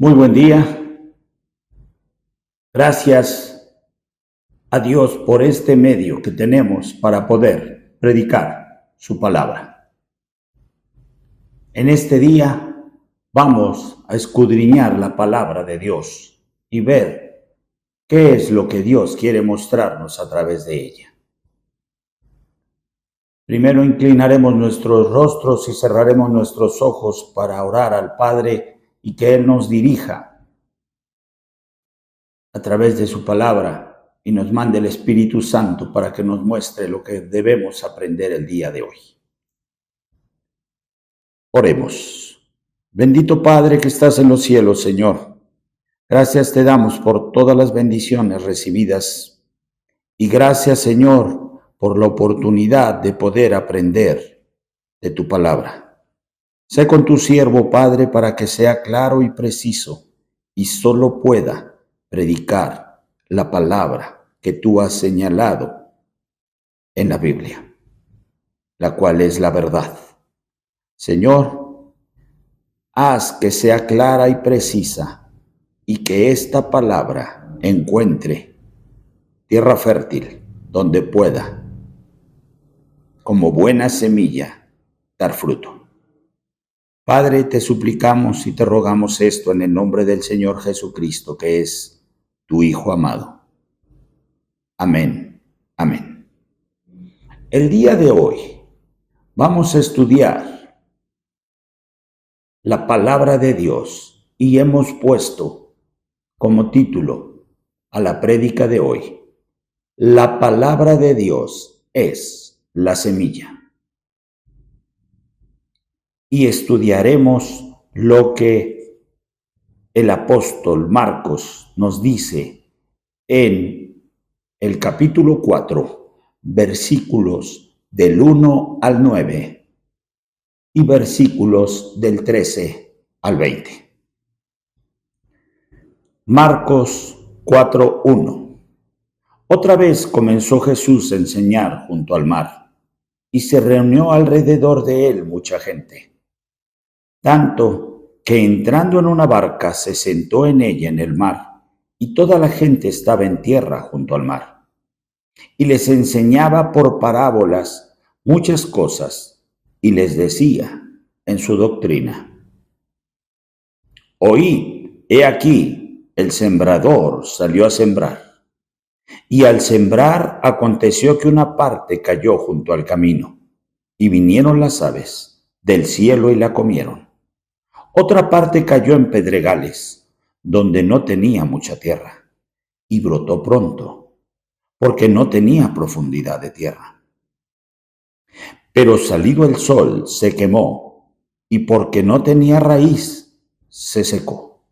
Muy buen día. Gracias a Dios por este medio que tenemos para poder predicar su palabra. En este día vamos a escudriñar la palabra de Dios y ver qué es lo que Dios quiere mostrarnos a través de ella. Primero inclinaremos nuestros rostros y cerraremos nuestros ojos para orar al Padre y que Él nos dirija a través de su palabra y nos mande el Espíritu Santo para que nos muestre lo que debemos aprender el día de hoy. Oremos. Bendito Padre que estás en los cielos, Señor. Gracias te damos por todas las bendiciones recibidas y gracias, Señor, por la oportunidad de poder aprender de tu palabra. Sé con tu siervo, Padre, para que sea claro y preciso y solo pueda predicar la palabra que tú has señalado en la Biblia, la cual es la verdad. Señor, haz que sea clara y precisa y que esta palabra encuentre tierra fértil donde pueda, como buena semilla, dar fruto. Padre, te suplicamos y te rogamos esto en el nombre del Señor Jesucristo, que es tu Hijo amado. Amén. Amén. El día de hoy vamos a estudiar la palabra de Dios y hemos puesto como título a la prédica de hoy: la palabra de Dios es la semilla. Y estudiaremos lo que el apóstol Marcos nos dice en el capítulo 4, versículos del 1 al 9 y versículos del 13 al 20. Marcos 4:1. Otra vez comenzó Jesús a enseñar junto al mar, y se reunió alrededor de él mucha gente, tanto que entrando en una barca se sentó en ella en el mar, y toda la gente estaba en tierra junto al mar. Y les enseñaba por parábolas muchas cosas, y les decía en su doctrina: Oíd, he aquí, el sembrador salió a sembrar. Y al sembrar aconteció que una parte cayó junto al camino, y vinieron las aves del cielo y la comieron. Otra parte cayó en pedregales, donde no tenía mucha tierra, y brotó pronto, porque no tenía profundidad de tierra. Pero salido el sol se quemó, y porque no tenía raíz, se secó.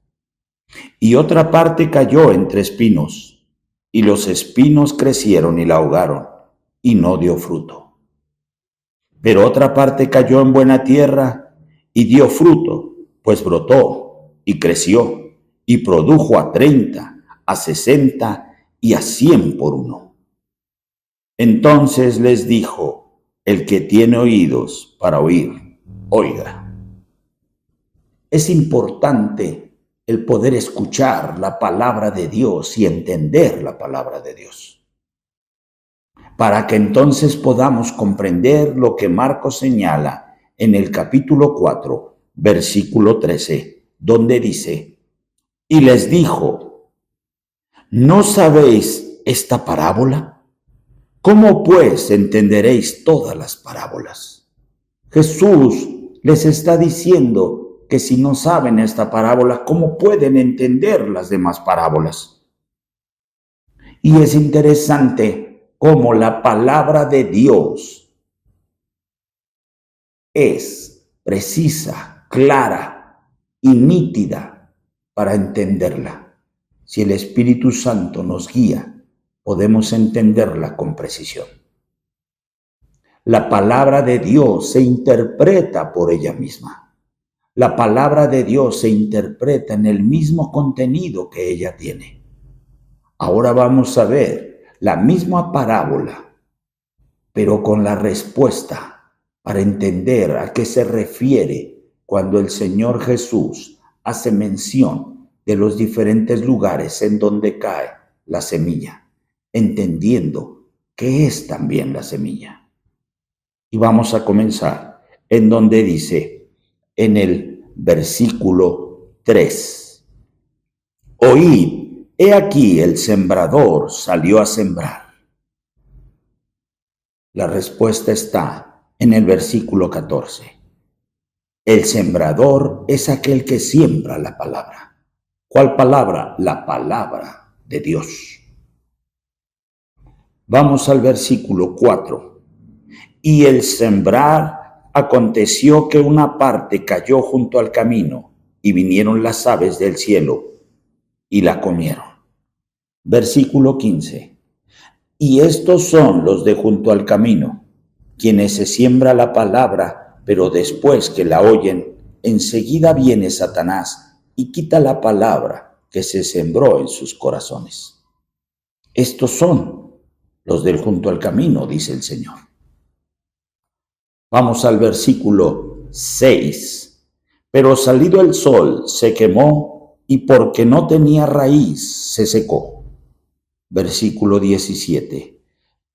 Y otra parte cayó entre espinos, y los espinos crecieron y la ahogaron, y no dio fruto. Pero otra parte cayó en buena tierra, y dio fruto, pues brotó, y creció, y produjo a 30, a 60 y a 100 por uno. Entonces les dijo: el que tiene oídos para oír, oiga. Es importante el poder escuchar la palabra de Dios y entender la palabra de Dios, para que entonces podamos comprender lo que Marcos señala en el capítulo 4, versículo 13, donde dice: y les dijo: ¿no sabéis esta parábola? ¿Cómo pues entenderéis todas las parábolas? Jesús les está diciendo que si no saben esta parábola, ¿cómo pueden entender las demás parábolas? Y es interesante cómo la palabra de Dios es precisa, clara y nítida para entenderla. Si el Espíritu Santo nos guía, podemos entenderla con precisión. La palabra de Dios se interpreta por ella misma. La palabra de Dios se interpreta en el mismo contenido que ella tiene. Ahora vamos a ver la misma parábola, pero con la respuesta para entender a qué se refiere cuando el Señor Jesús hace mención de los diferentes lugares en donde cae la semilla, entendiendo qué es también la semilla. Y vamos a comenzar en donde dice, en el versículo 3, oíd, he aquí el sembrador salió a sembrar. La respuesta está en el versículo 14. El sembrador es aquel que siembra la palabra. ¿Cuál palabra? La palabra de Dios. Vamos al versículo 4. Y el sembrar aconteció que una parte cayó junto al camino, y vinieron las aves del cielo y la comieron. Versículo 15. Y estos son los de junto al camino, quienes se siembra la palabra, pero después que la oyen, enseguida viene Satanás y quita la palabra que se sembró en sus corazones. Estos son los del junto al camino, dice el Señor. Vamos al versículo 6. Pero salido el sol se quemó y porque no tenía raíz se secó. Versículo 17.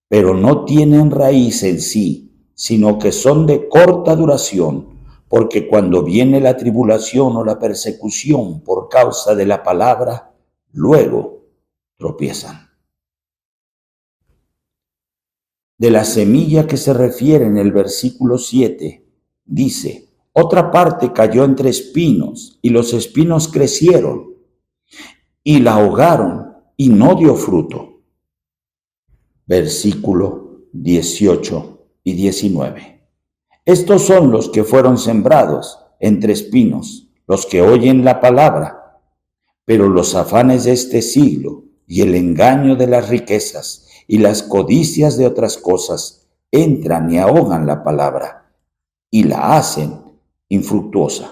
Pero no tienen raíz en sí, sino que son de corta duración, porque cuando viene la tribulación o la persecución por causa de la palabra, luego tropiezan. De la semilla que se refiere en el versículo 7, dice, otra parte cayó entre espinos, y los espinos crecieron, y la ahogaron, y no dio fruto. Versículo 18 y 19. Estos son los que fueron sembrados entre espinos, los que oyen la palabra, pero los afanes de este siglo y el engaño de las riquezas y las codicias de otras cosas entran y ahogan la palabra y la hacen infructuosa.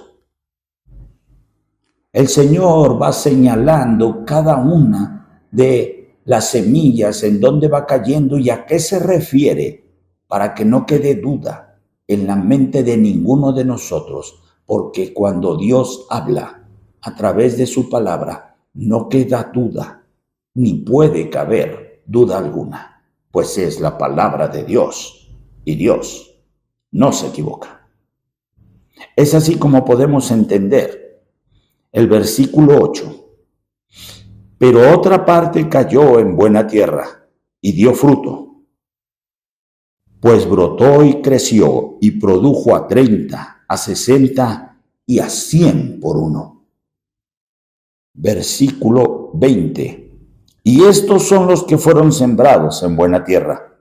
El Señor va señalando cada una de las semillas en dónde va cayendo y a qué se refiere, para que no quede duda en la mente de ninguno de nosotros, porque cuando Dios habla a través de su palabra, no queda duda, ni puede caber duda alguna, pues es la palabra de Dios, y Dios no se equivoca. Es así como podemos entender el versículo 8. Pero otra parte cayó en buena tierra y dio fruto, pues brotó y creció y produjo a 30, a 60 y a 100 por uno. Versículo 20. Y estos son los que fueron sembrados en buena tierra,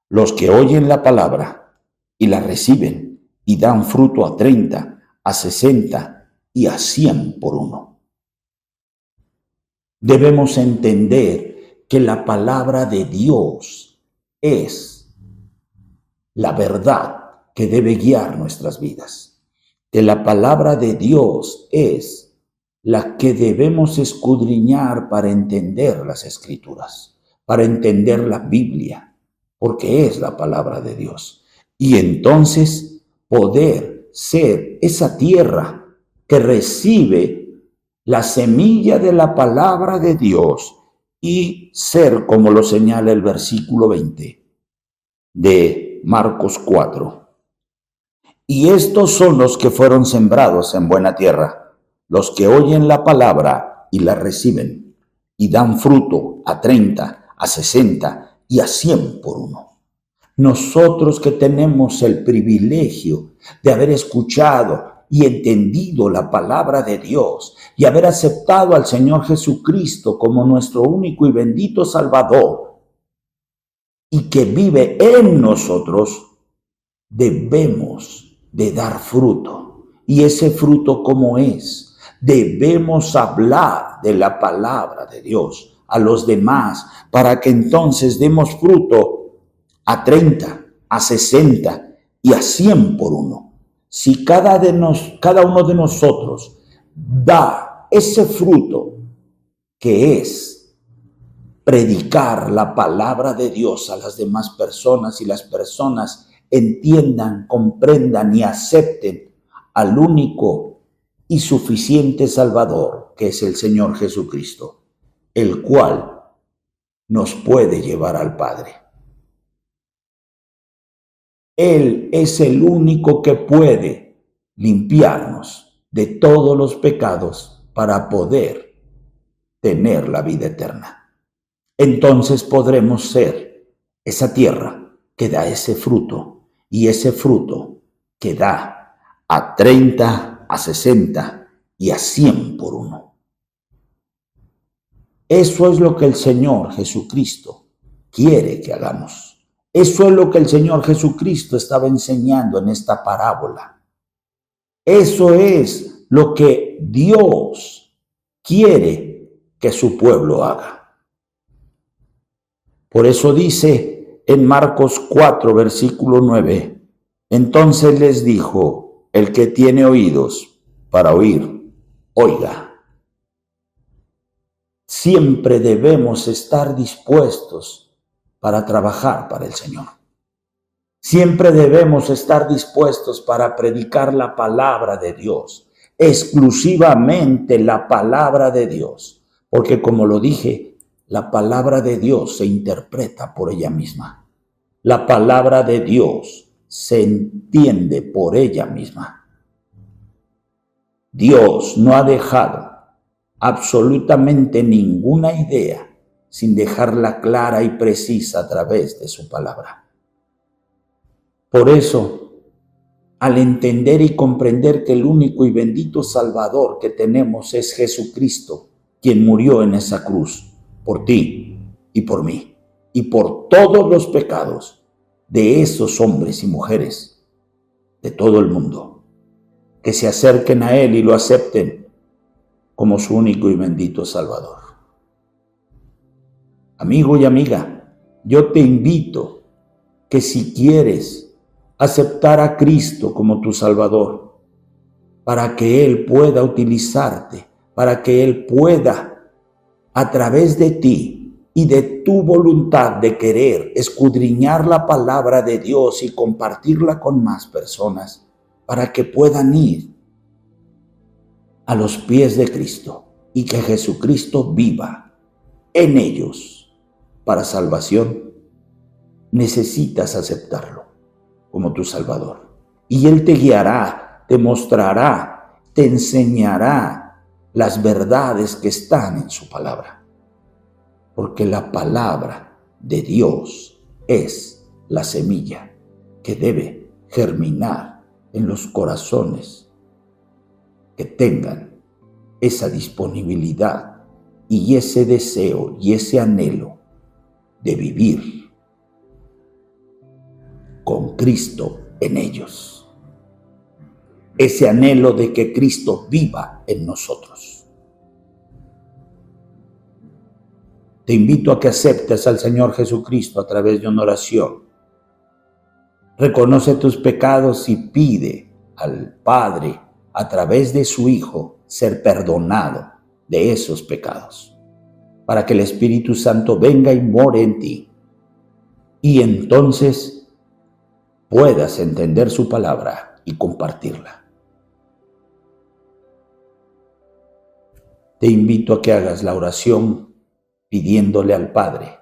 los que oyen la palabra y la reciben y dan fruto a 30, a 60 y a 100 por uno. Debemos entender que la palabra de Dios es la verdad que debe guiar nuestras vidas. Que la palabra de Dios es la que debemos escudriñar para entender las Escrituras, para entender la Biblia, porque es la palabra de Dios. Y entonces poder ser esa tierra que recibe la semilla de la palabra de Dios y ser, como lo señala el versículo 20 de Marcos 4. Y estos son los que fueron sembrados en buena tierra, los que oyen la palabra y la reciben, y dan fruto a 30, a 60 y a 100 por uno. Nosotros que tenemos el privilegio de haber escuchado y entendido la palabra de Dios y haber aceptado al Señor Jesucristo como nuestro único y bendito Salvador y que vive en nosotros, debemos de dar fruto. Y ese fruto, ¿cómo es? Debemos hablar de la palabra de Dios a los demás para que entonces demos fruto a 30, a 60 y a 100 por uno. Si cada uno de nosotros da ese fruto que es predicar la palabra de Dios a las demás personas y las personas entiendan, comprendan y acepten al único y suficiente Salvador, que es el Señor Jesucristo, el cual nos puede llevar al Padre. Él es el único que puede limpiarnos de todos los pecados para poder tener la vida eterna. Entonces podremos ser esa tierra que da ese fruto, y ese fruto que da a 30, a 60 y a 100 por uno. Eso es lo que el Señor Jesucristo quiere que hagamos. Eso es lo que el Señor Jesucristo estaba enseñando en esta parábola. Eso es lo que Dios quiere que su pueblo haga. Por eso dice en Marcos 4, versículo 9, entonces les dijo, el que tiene oídos para oír, oiga. Siempre debemos estar dispuestos para trabajar para el Señor. Siempre debemos estar dispuestos para predicar la palabra de Dios, exclusivamente la palabra de Dios, porque como lo dije, la palabra de Dios se interpreta por ella misma. La palabra de Dios se entiende por ella misma. Dios no ha dejado absolutamente ninguna idea sin dejarla clara y precisa a través de su palabra. Por eso, al entender y comprender que el único y bendito Salvador que tenemos es Jesucristo, quien murió en esa cruz por ti y por mí y por todos los pecados de esos hombres y mujeres de todo el mundo, que se acerquen a Él y lo acepten como su único y bendito Salvador. Amigo y amiga, yo te invito que si quieres aceptar a Cristo como tu Salvador, para que Él pueda utilizarte, para que Él pueda, a través de ti y de tu voluntad de querer escudriñar la palabra de Dios y compartirla con más personas, para que puedan ir a los pies de Cristo y que Jesucristo viva en ellos para salvación, necesitas aceptarlo como tu Salvador. Y Él te guiará, te mostrará, te enseñará las verdades que están en su palabra. Porque la palabra de Dios es la semilla que debe germinar en los corazones que tengan esa disponibilidad y ese deseo y ese anhelo de vivir con Cristo en ellos. Ese anhelo de que Cristo viva en nosotros. Te invito a que aceptes al Señor Jesucristo a través de una oración. Reconoce tus pecados y pide al Padre a través de su Hijo ser perdonado de esos pecados, para que el Espíritu Santo venga y more en ti, y entonces puedas entender su palabra y compartirla. Te invito a que hagas la oración pidiéndole al Padre,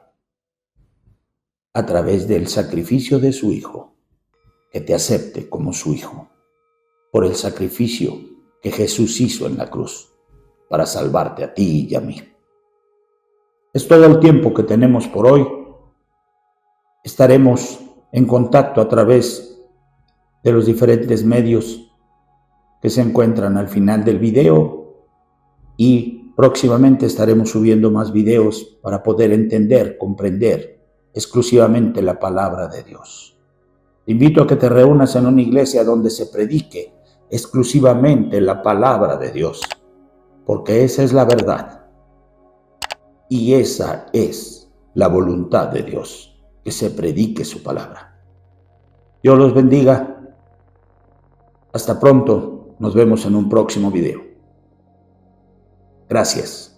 a través del sacrificio de su Hijo, que te acepte como su Hijo, por el sacrificio que Jesús hizo en la cruz para salvarte a ti y a mí. Es todo el tiempo que tenemos por hoy. Estaremos en contacto a través de los diferentes medios que se encuentran al final del video, y próximamente estaremos subiendo más videos para poder entender, comprender exclusivamente la palabra de Dios. Te invito a que te reúnas en una iglesia donde se predique exclusivamente la palabra de Dios, porque esa es la verdad y esa es la voluntad de Dios, que se predique su palabra. Dios los bendiga. Hasta pronto, nos vemos en un próximo video. Gracias.